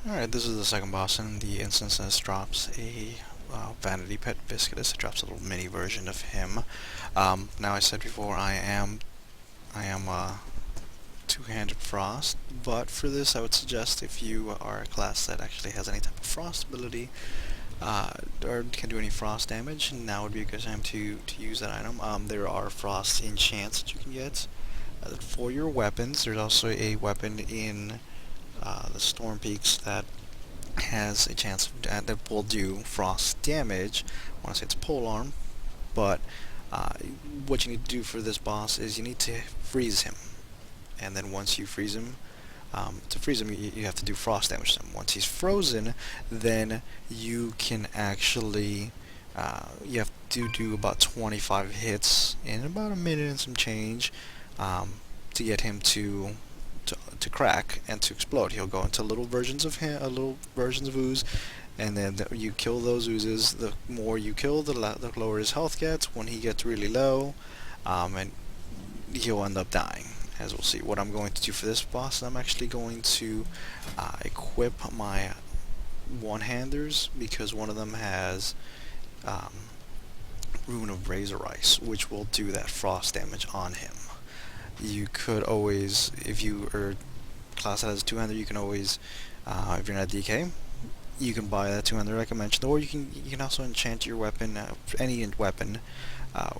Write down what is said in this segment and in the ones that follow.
Alright, this is the second boss, and the instance drops a vanity pet Viscidus. It drops a little mini version of him. Now I said before I am two-handed frost, but for this I would suggest if you are a class that actually has any type of frost ability, or can do any frost damage, now would be a good time to use that item. There are frost enchants that you can get for your weapons. There's also a weapon in the Storm Peaks that has a chance that will do frost damage. I want to say it's polearm, but what you need to do for this boss is you need to freeze him, and then once you freeze him, to freeze him, you have to do frost damage to him. Once he's frozen, then you can actually you have to do about 25 hits in about a minute and some change to get him to crack and to explode. He'll go into little versions of him, little versions of ooze, and then you kill those oozes. The more you kill, the lower his health gets. When he gets really low, and he'll end up dying, as we'll see. What I'm going to do for this boss, I'm actually going to equip my one-handers, because one of them has Rune of Razor Ice, which will do that frost damage on him. You could always, if you are class that has two-hander, you can always, if you're not DK, you can buy that two-hander like I mentioned, or you can also enchant your weapon, any weapon,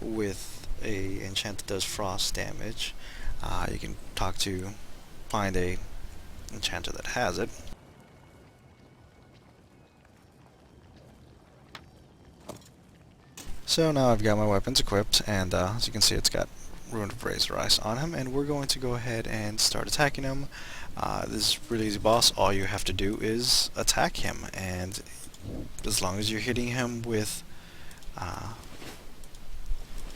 with a enchant that does frost damage. You can find a enchanter that has it. So now I've got my weapons equipped, and as you can see, it's got Rune of Razor Ice on him, and we're going to go ahead and start attacking him. This is a really easy boss. All you have to do is attack him, and as long as you're hitting him with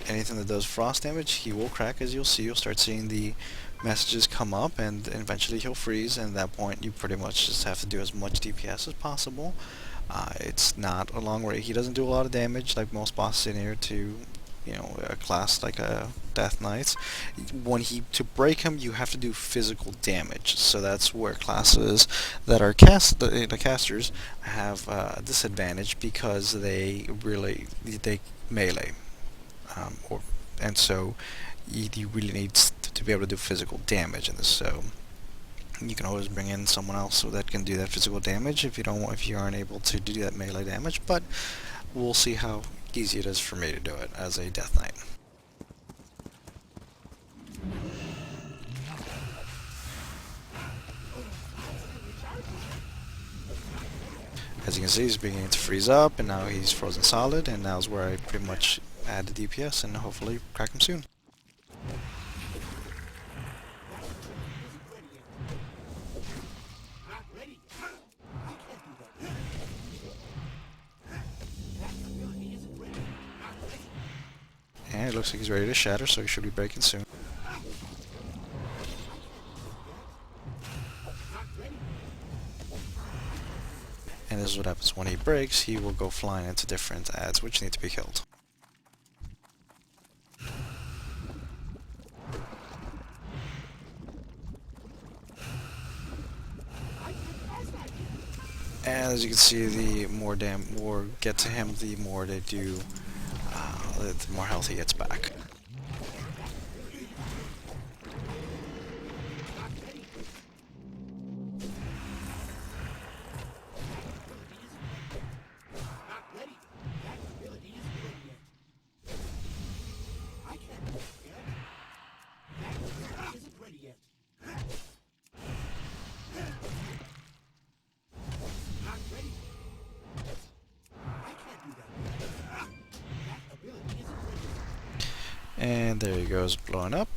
anything that does frost damage, he will crack. As you'll see, you'll start seeing the messages come up, and eventually he'll freeze, and at that point you pretty much just have to do as much DPS as possible. It's not a long range. He doesn't do a lot of damage like most bosses in here to, you know, a class like a Death Knights. To break him, you have to do physical damage. So that's where classes that are the casters have a disadvantage, because they melee, and so you really need to be able to do physical damage in this. So you can always bring in someone else that can do that physical damage if you aren't able to do that melee damage. But we'll see how easy it is for me to do it as a Death Knight. As you can see, he's beginning to freeze up, and now he's frozen solid, and now's where I pretty much add the DPS and hopefully crack him soon. And it looks like he's ready to shatter, so he should be breaking soon. And this is what happens when he breaks. He will go flying into different ads, which need to be killed. And as you can see, the more get to him, the more they do, the more health he gets back. And there he goes, blowing up.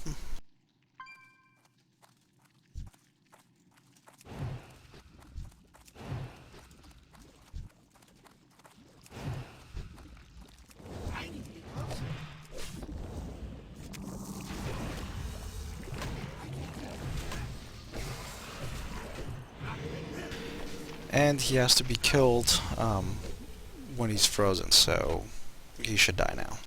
And he has to be killed when he's frozen, so he should die now.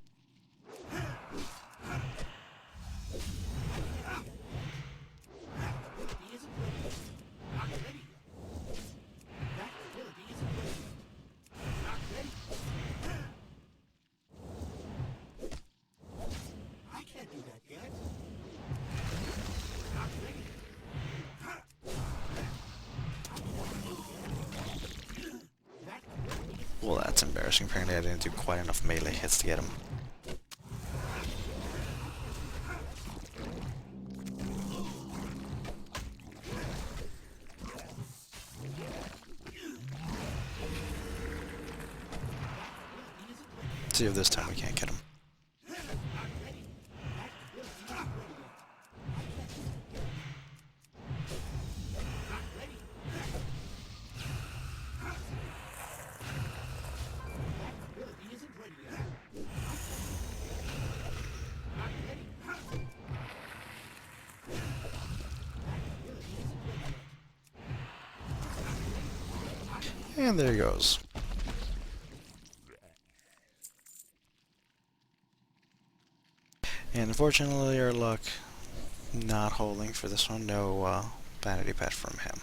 Well, that's embarrassing. Apparently I didn't do quite enough melee hits to get him. See if this time we can't get him. And there he goes. And unfortunately, our luck not holding for this one. No vanity pet from him.